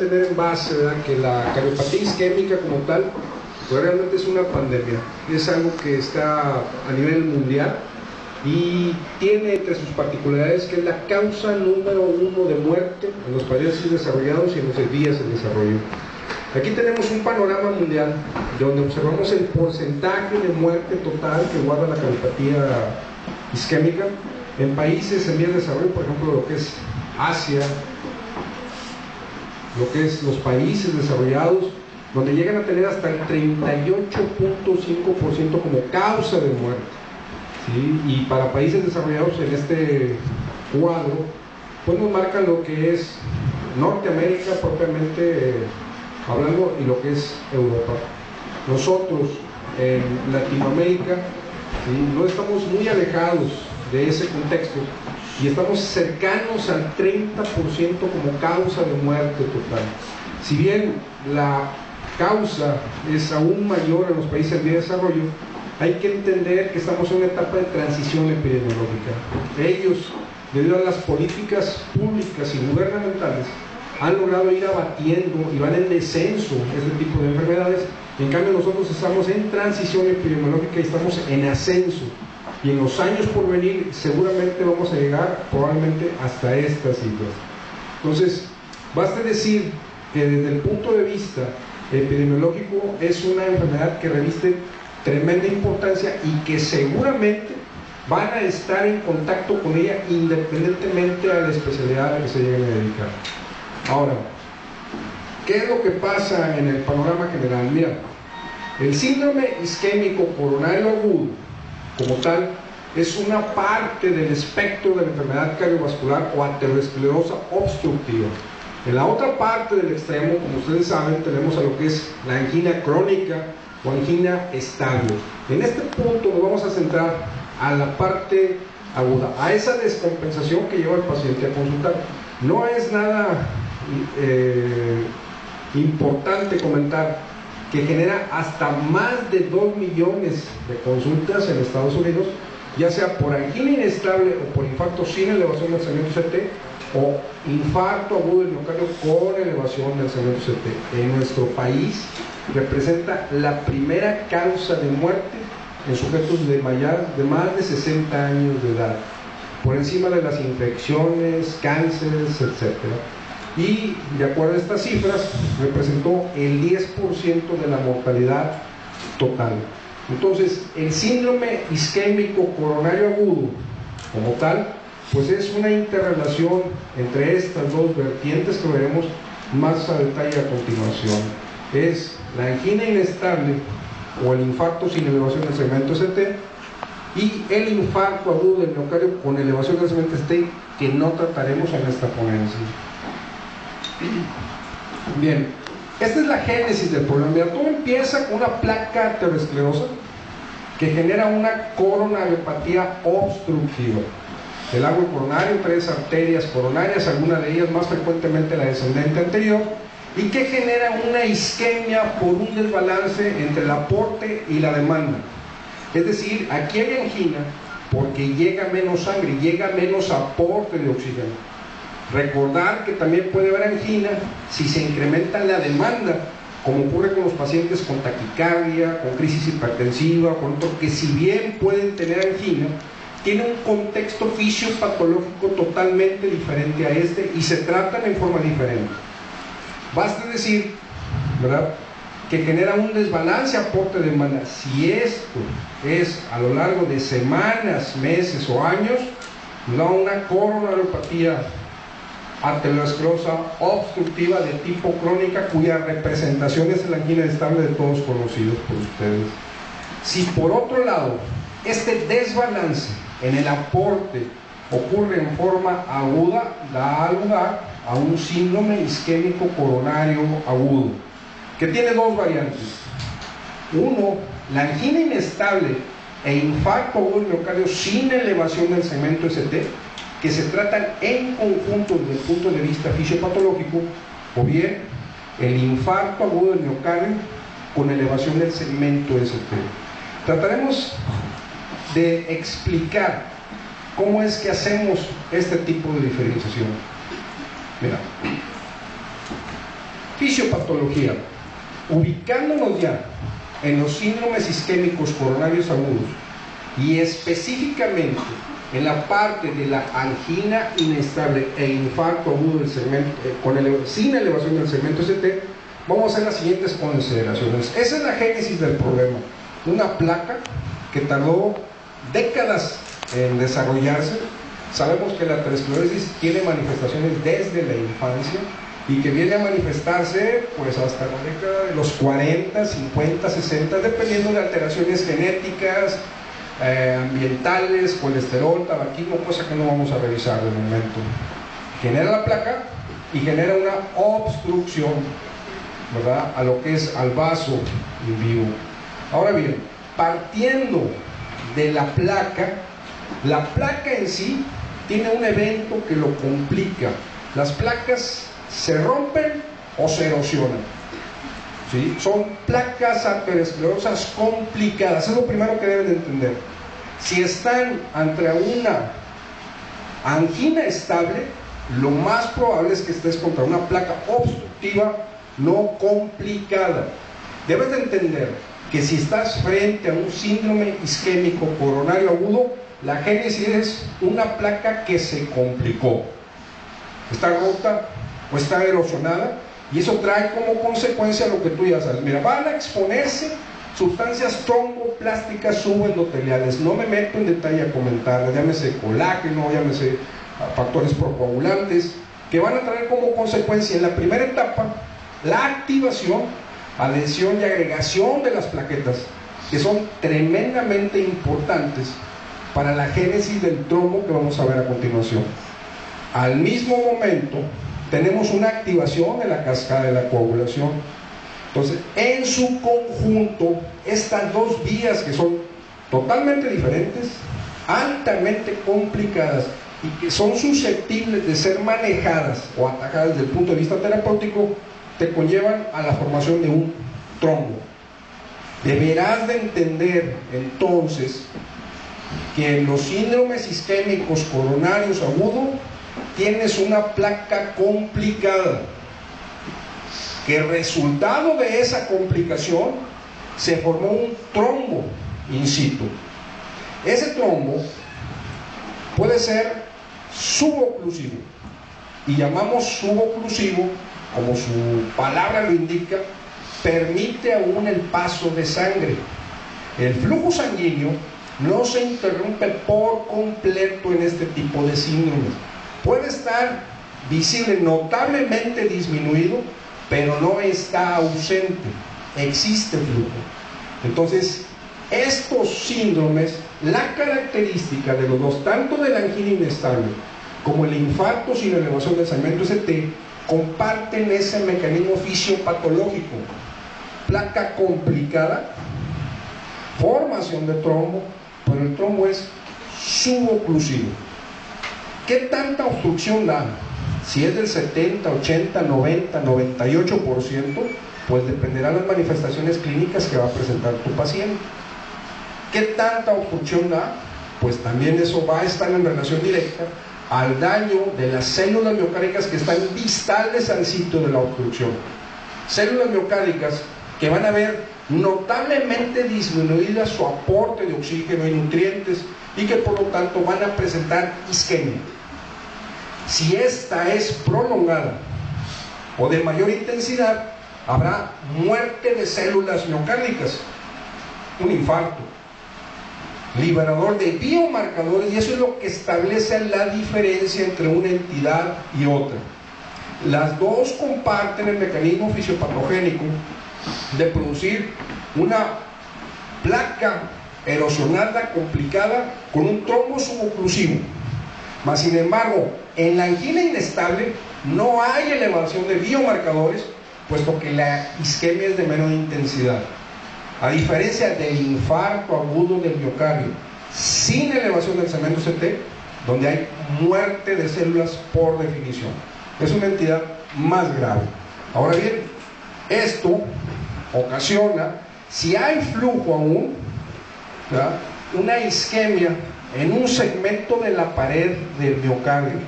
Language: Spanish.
tener en base, ¿verdad?, que la cardiopatía isquémica como tal, pues realmente es una pandemia, es algo que está a nivel mundial y tiene entre sus particularidades que es la causa número 1 de muerte en los países desarrollados y en los vías en desarrollo. Aquí tenemos un panorama mundial donde observamos el porcentaje de muerte total que guarda la cardiopatía isquémica en países en vías de desarrollo, por ejemplo, lo que es Asia, lo que es los países desarrollados, donde llegan a tener hasta el 38.5% como causa de muerte, ¿sí? Y para países desarrollados en este cuadro, pues nos marca lo que es Norteamérica propiamente hablando y lo que es Europa. Nosotros en Latinoamérica, ¿sí?, no estamos muy alejados de ese contexto y estamos cercanos al 30% como causa de muerte total. Si bien la causa es aún mayor en los países en vía de desarrollo, hay que entender que estamos en una etapa de transición epidemiológica. Ellos, debido a las políticas públicas y gubernamentales, han logrado ir abatiendo y van en descenso este tipo de enfermedades. En cambio, nosotros estamos en transición epidemiológica y estamos en ascenso. Y en los años por venir seguramente vamos a llegar probablemente hasta estas cifras. Entonces, basta decir que desde el punto de vista epidemiológico es una enfermedad que reviste tremenda importancia y que seguramente van a estar en contacto con ella independientemente de la especialidad a la que se lleguen a dedicar. Ahora, ¿qué es lo que pasa en el panorama general? Mira, el síndrome isquémico coronario agudo, como tal, es una parte del espectro de la enfermedad cardiovascular o aterosclerosa obstructiva. En la otra parte del extremo, como ustedes saben, tenemos a lo que es la angina crónica o angina estable. En este punto nos vamos a centrar a la parte aguda, a esa descompensación que lleva al paciente a consultar. No es nada importante comentar que genera hasta más de 2 millones de consultas en Estados Unidos, ya sea por angina inestable o por infarto sin elevación del segmento CT o infarto agudo del miocardio con elevación del segmento CT. En nuestro país representa la primera causa de muerte en sujetos de más de 60 años de edad, por encima de las infecciones, cánceres, etc. Y de acuerdo a estas cifras, representó el 10% de la mortalidad total. Entonces, el síndrome isquémico coronario agudo, como tal, pues es una interrelación entre estas dos vertientes que veremos más a detalle a continuación. Es la angina inestable o el infarto sin elevación del segmento ST y el infarto agudo del miocardio con elevación del segmento ST, que no trataremos en esta ponencia. Bien, esta es la génesis del problema. Mira, todo empieza con una placa aterosclerosa que genera una coronariopatía obstructiva del árbol coronario, 3 arterias coronarias, alguna de ellas más frecuentemente la descendente anterior, y que genera una isquemia por un desbalance entre el aporte y la demanda. Es decir, aquí hay angina porque llega menos sangre, llega menos aporte de oxígeno. Recordar que también puede haber angina si se incrementa la demanda, como ocurre con los pacientes con taquicardia, con crisis hipertensiva, con otros que si bien pueden tener angina, tiene un contexto fisiopatológico totalmente diferente a este y se tratan en forma diferente. Basta decir, ¿verdad?, que genera un desbalance aporte-demanda. Si esto es a lo largo de semanas, meses o años, nos da una coronariopatía aterosclerosa obstructiva de tipo crónica, cuya representación es la angina estable de todos conocidos por ustedes. Si por otro lado este desbalance en el aporte ocurre en forma aguda, da lugar a un síndrome isquémico coronario agudo, que tiene dos variantes. Uno, la angina inestable e infarto agudo del miocardio sin elevación del segmento ST, que se tratan en conjunto desde el punto de vista fisiopatológico, o bien el infarto agudo del miocardio con elevación del segmento ST. Trataremos de explicar cómo es que hacemos este tipo de diferenciación. Mira, Fisiopatología. Ubicándonos ya en los síndromes isquémicos coronarios agudos y específicamente en la parte de la angina inestable e infarto agudo del segmento, sin elevación del segmento ST, vamos a hacer las siguientes consideraciones. Esa es la génesis del problema. Una placa que tardó décadas en desarrollarse. Sabemos que la aterosclerosis tiene manifestaciones desde la infancia y que viene a manifestarse pues hasta la década de los 40, 50, 60, dependiendo de alteraciones genéticas, ambientales, colesterol, tabaquismo, cosa que no vamos a revisar de momento. Genera la placa y genera una obstrucción, ¿verdad?, a lo que es al vaso in vivo. Ahora bien, partiendo de la placa en sí tiene un evento que lo complica. Las placas se rompen o se erosionan, ¿sí? Son placas aterosclerosas complicadas. Es lo primero que deben de entender. Si están ante una angina estable, lo más probable es que estés contra una placa obstructiva no complicada. Debes de entender que si estás frente a un síndrome isquémico coronario agudo, la génesis es una placa que se complicó, está rota o está erosionada, y eso trae como consecuencia lo que tú ya sabes. Mira, van a exponerse sustancias tromboplásticas subendoteliales. No me meto en detalle a comentarlas, llámese colágeno, llámese factores procoagulantes, que van a traer como consecuencia en la primera etapa la activación, adhesión y agregación de las plaquetas, que son tremendamente importantes para la génesis del trombo que vamos a ver a continuación. Al mismo momento tenemos una activación de la cascada de la coagulación. Entonces, en su conjunto, estas dos vías que son totalmente diferentes, altamente complicadas y que son susceptibles de ser manejadas o atacadas desde el punto de vista terapéutico, te conllevan a la formación de un trombo. Deberás de entender entonces que en los síndromes isquémicos coronarios agudos tienes una placa complicada, que resultado de esa complicación se formó un trombo in situ. Ese trombo puede ser suboclusivo, y llamamos suboclusivo, como su palabra lo indica, permite aún el paso de sangre. El flujo sanguíneo no se interrumpe por completo en este tipo de síndrome. Puede estar visible, notablemente disminuido, pero no está ausente, existe flujo. Entonces, estos síndromes, la característica de los dos, tanto de la angina inestable como el infarto sin elevación del segmento ST, comparten ese mecanismo fisiopatológico: placa complicada, formación de trombo, pero el trombo es suboclusivo. ¿Qué tanta obstrucción da? Si es del 70, 80, 90, 98%, pues dependerá de las manifestaciones clínicas que va a presentar tu paciente. ¿Qué tanta obstrucción da? Pues también eso va a estar en relación directa al daño de las células miocárdicas que están distales al sitio de la obstrucción. Células miocárdicas que van a ver notablemente disminuida su aporte de oxígeno y nutrientes y que por lo tanto van a presentar isquemia. Si esta es prolongada o de mayor intensidad, habrá muerte de células miocárdicas, un infarto, liberador de biomarcadores, y eso es lo que establece la diferencia entre una entidad y otra. Las dos comparten el mecanismo fisiopatogénico de producir una placa erosionada complicada con un trombo suboclusivo. Mas sin embargo, en la angina inestable no hay elevación de biomarcadores, puesto que la isquemia es de menor intensidad. A diferencia del infarto agudo del miocardio, sin elevación del segmento CT, donde hay muerte de células por definición. Es una entidad más grave. Ahora bien, esto ocasiona, si hay flujo aún, ¿verdad?, una isquemia en un segmento de la pared del miocardio.